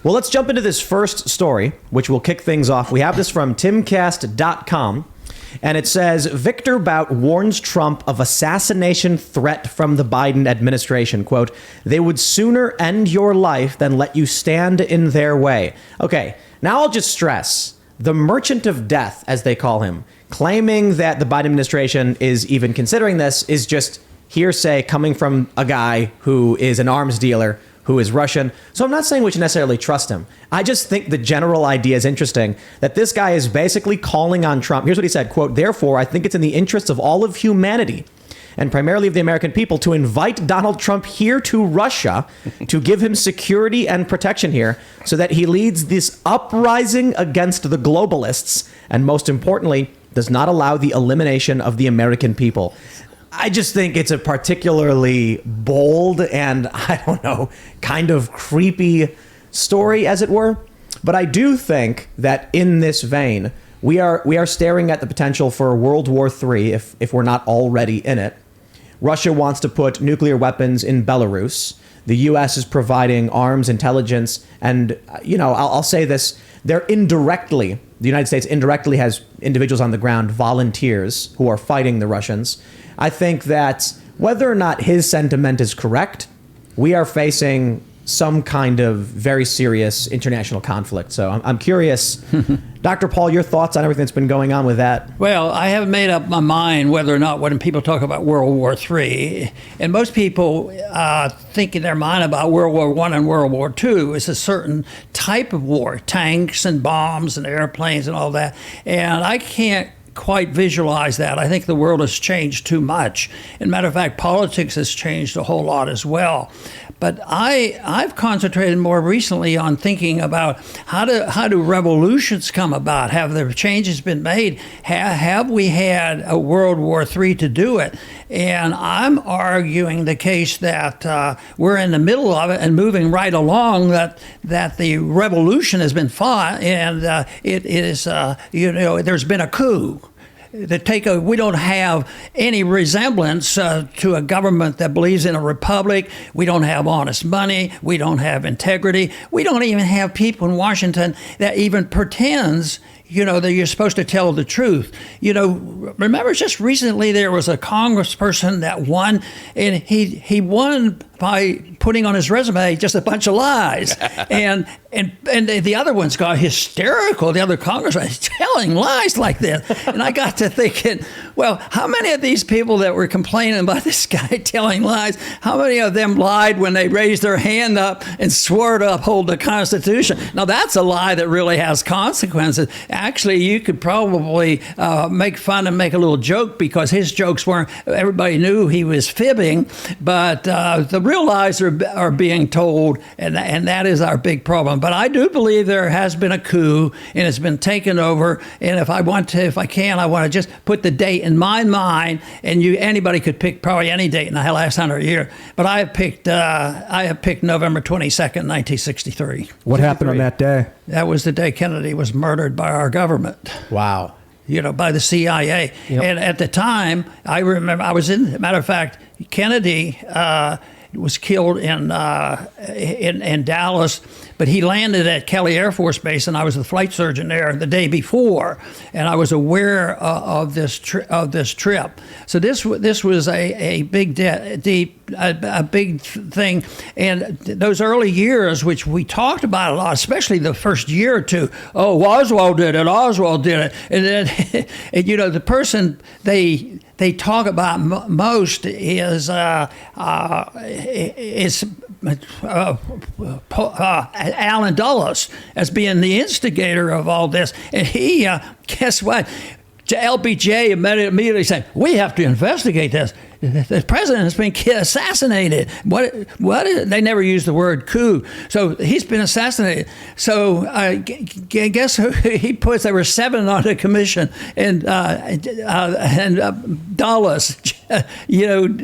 Well, let's jump into this first story, which will kick things off. We have this from Timcast.com, and it says, Victor Bout warns Trump of assassination threat from the Biden administration. Quote, they would sooner end your life than let you stand in their way. Okay, now I'll just stress, the merchant of death, as they call him, claiming that the Biden administration is even considering this is just hearsay coming from a guy who is an arms dealer, who is Russian. So I'm not saying we should necessarily trust him. I just think the general idea is interesting, that this guy is basically calling on Trump. Here's what he said, quote, therefore, I think it's in the interests of all of humanity, and primarily of the American people, to invite Donald Trump here to Russia to give him security and protection here so that he leads this uprising against the globalists, and most importantly, does not allow the elimination of the American people. I just think it's a particularly bold and, I don't know, kind of creepy story, as it were. But I do think that in this vein, we are staring at the potential for World War III if we're not already in it. Russia wants to put nuclear weapons in Belarus. The U.S. is providing arms, intelligence, and, I'll say this, the United States indirectly has individuals on the ground, volunteers, who are fighting the Russians. I think that whether or not his sentiment is correct, we are facing some kind of very serious international conflict. So I'm curious, Dr. Paul, your thoughts on everything that's been going on with that? Well, I haven't made up my mind whether or not when people talk about World War III, and most people think in their mind about World War I and World War II is a certain type of war, tanks and bombs and airplanes and all that. And I can't quite visualize that. I think the world has changed too much. And matter of fact, politics has changed a whole lot as well. But I've concentrated more recently on thinking about how do revolutions come about? Have the changes been made? Have we had a World War III to do it? And I'm arguing the case that we're in the middle of it and moving right along, that the revolution has been fought, and it is, there's been a coup. We don't have any resemblance to a government that believes in a republic. We don't have honest money. We don't have integrity. We don't even have people in Washington that even pretends that you're supposed to tell the truth. Remember just recently there was a congressperson that won, and he won by putting on his resume just a bunch of lies. and the other ones got hysterical, the other congressmen, telling lies like this. And I got to thinking, well, how many of these people that were complaining about this guy telling lies, how many of them lied when they raised their hand up and swore to uphold the Constitution? Now, that's a lie that really has consequences. Actually, you could probably make fun and make a little joke because his jokes weren't, everybody knew he was fibbing, but the real lies are being told, and that is our big problem. But I do believe there has been a coup, and it's been taken over. And if I want to just put the date in my mind, and anybody could pick probably any date in the last 100 years. But I have picked November 22nd, 1963. What happened on that day? That was the day Kennedy was murdered by our government. Wow. By the CIA. Yep. And at the time, I remember matter of fact, Kennedy was killed in Dallas, but he landed at Kelly Air Force Base, and I was the flight surgeon there the day before, and I was aware of this trip. So this was a big big thing, and those early years, which we talked about a lot, especially the first year or two. Oh, Oswald did it. And then, the person they talk about most is Allen Dulles as being the instigator of all this. And he, guess what? LBJ immediately said, we have to investigate this. The president has been assassinated. What? They never used the word coup. So he's been assassinated. So guess who he puts? There were 7 on the commission, and Dulles,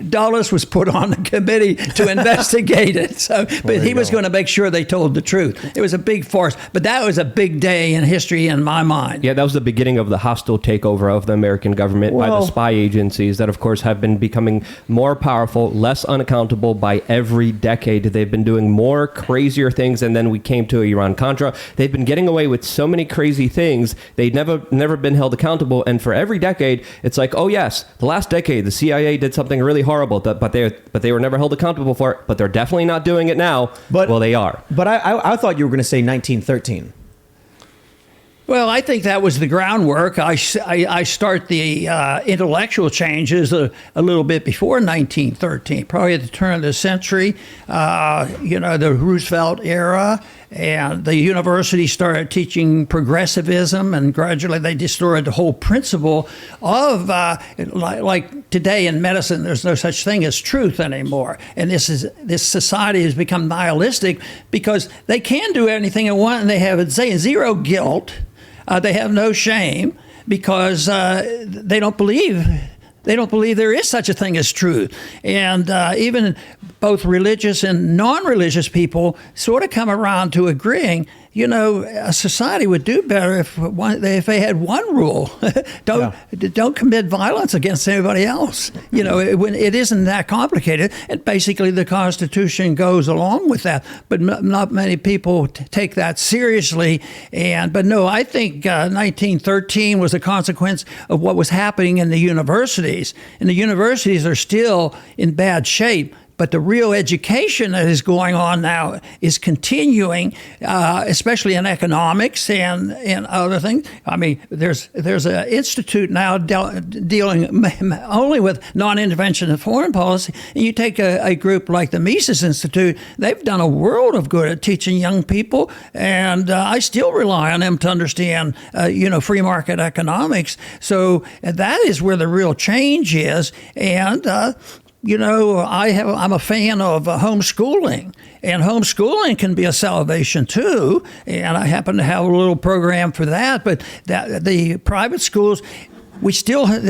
Dulles was put on the committee to investigate it. So, but he was going to make sure they told the truth. It was a big farce, but that was a big day in history in my mind. Yeah, that was the beginning of the hostile takeover of the American government by the spy agencies that, of course, have been becoming more powerful, less unaccountable by every decade. They've been doing more crazier things, and then we came to Iran-Contra. They've been getting away with so many crazy things. They've never been held accountable, and for every decade, it's like, oh yes, the last decade, the CIA did something really horrible, but they were never held accountable for it, but they're definitely not doing it now. Well, they are. But I thought you were going to say 1913. Well, I think that was the groundwork. I start the intellectual changes a little bit before 1913, probably at the turn of the century, the Roosevelt era, and the university started teaching progressivism, and gradually they destroyed the whole principle of, like today in medicine, there's no such thing as truth anymore. And this society has become nihilistic because they can do anything they want, and they have zero guilt. They have no shame because they don't believe there is such a thing as truth. And even both religious and non-religious people sort of come around to agreeing, a society would do better if they had one rule. Don't commit violence against anybody else. When it isn't that complicated. And basically the Constitution goes along with that. But not many people take that seriously. But no, I think 1913 was a consequence of what was happening in the universities. And the universities are still in bad shape. But the real education that is going on now is continuing, especially in economics and other things. I mean, there's an institute now dealing only with non-intervention and foreign policy. And you take a group like the Mises Institute, they've done a world of good at teaching young people. And I still rely on them to understand, free market economics. So that is where the real change is. And I'm a fan of homeschooling, and homeschooling can be a salvation too. And I happen to have a little program for that. But the private schools, they're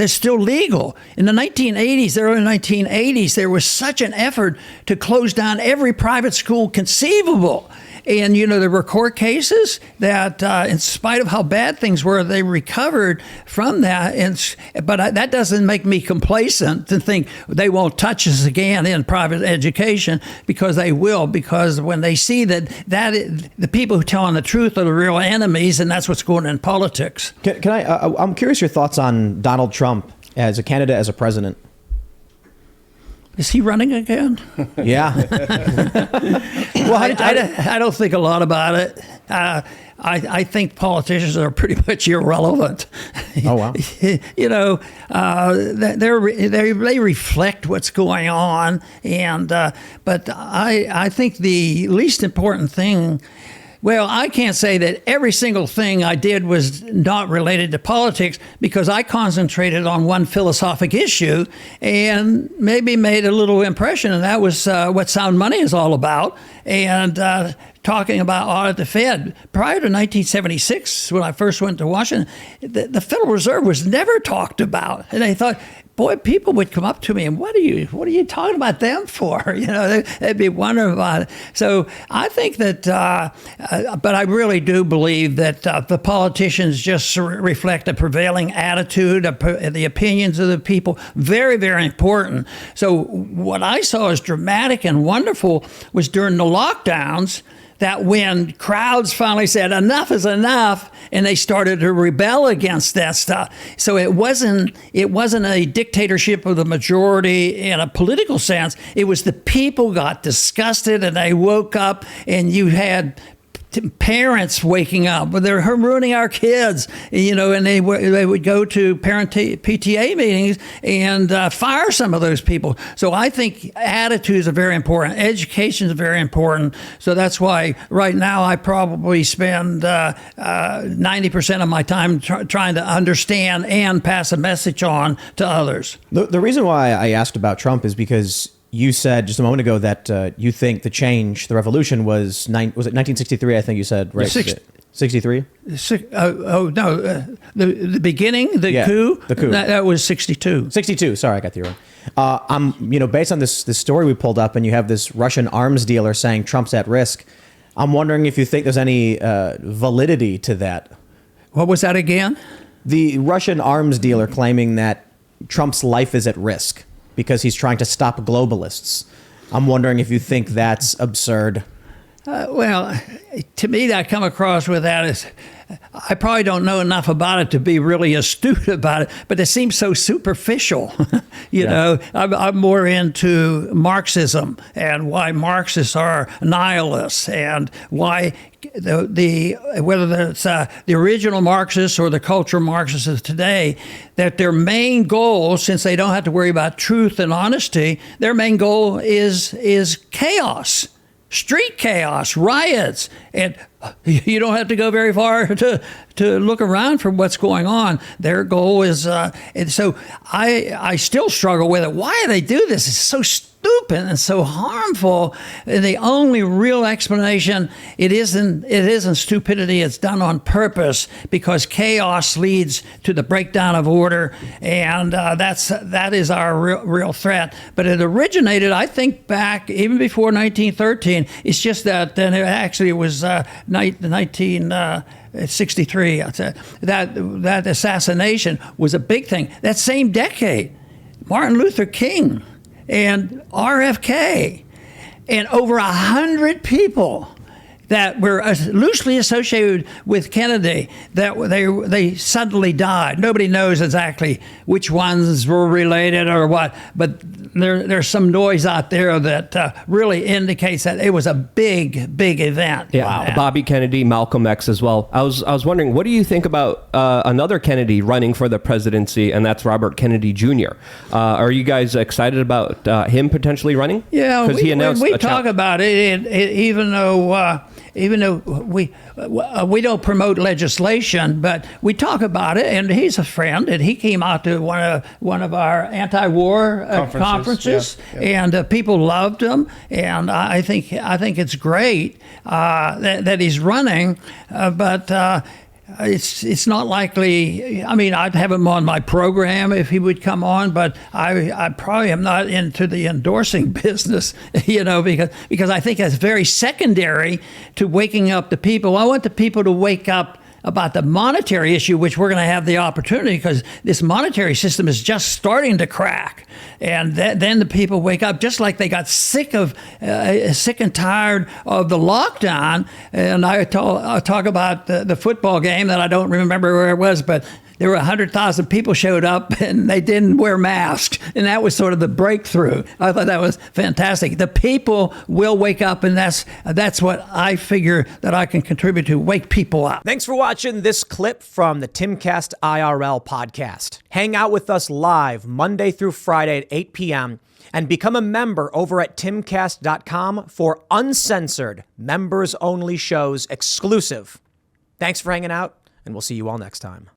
still legal. In the 1980s, the early 1980s, there was such an effort to close down every private school conceivable. And, there were court cases that, in spite of how bad things were, they recovered from that. But that doesn't make me complacent to think they won't touch us again in private education, because they will, because when they see that the people who tell the truth are the real enemies, and that's what's going on in politics. I'm curious your thoughts on Donald Trump as a candidate, as a president. Is he running again? Yeah. Well, I don't think a lot about it. I think politicians are pretty much irrelevant. Oh, wow. They reflect what's going on, but I think the least important thing. Well, I can't say that every single thing I did was not related to politics, because I concentrated on one philosophic issue and maybe made a little impression, and that was what sound money is all about, and talking about audit the Fed. Prior to 1976, when I first went to Washington, the Federal Reserve was never talked about, and I thought, boy, people would come up to me and what are you talking about them for? They'd be wondering about it. So I think that, but I really do believe that the politicians just reflect a prevailing attitude, the opinions of the people. Very, very important. So what I saw as dramatic and wonderful was during the lockdowns, that when crowds finally said enough is enough, and they started to rebel against that stuff. So it wasn't a dictatorship of the majority in a political sense. It was the people got disgusted and they woke up, and you had parents waking up, but they're ruining our kids, and they would go to parent PTA meetings and fire some of those people. So I think attitudes are very important. Education is very important. So that's why right now I probably spend 90% of my time trying to understand and pass a message on to others. The reason why I asked about Trump is because you said just a moment ago that you think the revolution was it 1963? I think you said, right? 63? The beginning, the coup. The coup. That was 62. 62. Sorry, I got the wrong. Based on this story we pulled up, and you have this Russian arms dealer saying Trump's at risk. I'm wondering if you think there's any validity to that. What was that again? The Russian arms dealer claiming that Trump's life is at risk because he's trying to stop globalists. I'm wondering if you think that's absurd. Well, to me, that come across with that is, I probably don't know enough about it to be really astute about it, but it seems so superficial. you know, I'm more into Marxism and why Marxists are nihilists and why whether it's the original Marxists or the cultural Marxists of today, that their main goal, since they don't have to worry about truth and honesty, their main goal is chaos. Street chaos, riots, and you don't have to go very far to look around for what's going on. Their goal is, and so I still struggle with it. Why do they do this? It's so stupid and so harmful. And the only real explanation, it isn't stupidity. It's done on purpose because chaos leads to the breakdown of order, and that is our real threat. But it originated, I think, back even before 1913. It's just that then it was 1963. That assassination was a big thing. That same decade, Martin Luther King and RFK and over 100 people that were loosely associated with Kennedy, that they suddenly died. Nobody knows exactly which ones were related or what, but there's some noise out there that really indicates that it was a big event. Yeah, wow. Bobby Kennedy, Malcolm X as well. I was wondering, what do you think about another Kennedy running for the presidency, and that's Robert Kennedy Jr. Are you guys excited about him potentially running? Yeah, we talk about it, even though we don't promote legislation, but we talk about it, and he's a friend, and he came out to one of our anti-war conferences, and people loved him, and I think it's great that he's running, but. It's not likely. I mean, I'd have him on my program if he would come on, but I probably am not into the endorsing business, because I think that's very secondary to waking up the people. I want the people to wake up about the monetary issue, which we're going to have the opportunity because this monetary system is just starting to crack. And then the people wake up, just like they got sick and tired of the lockdown. And I talk about the football game that I don't remember where it was, but there were 100,000 people showed up and they didn't wear masks. And that was sort of the breakthrough. I thought that was fantastic. The people will wake up, and that's what I figure that I can contribute to, wake people up. Thanks for watching this clip from the Timcast IRL podcast. Hang out with us live Monday through Friday at 8 p.m. and become a member over at timcast.com for uncensored, members-only shows exclusive. Thanks for hanging out, and we'll see you all next time.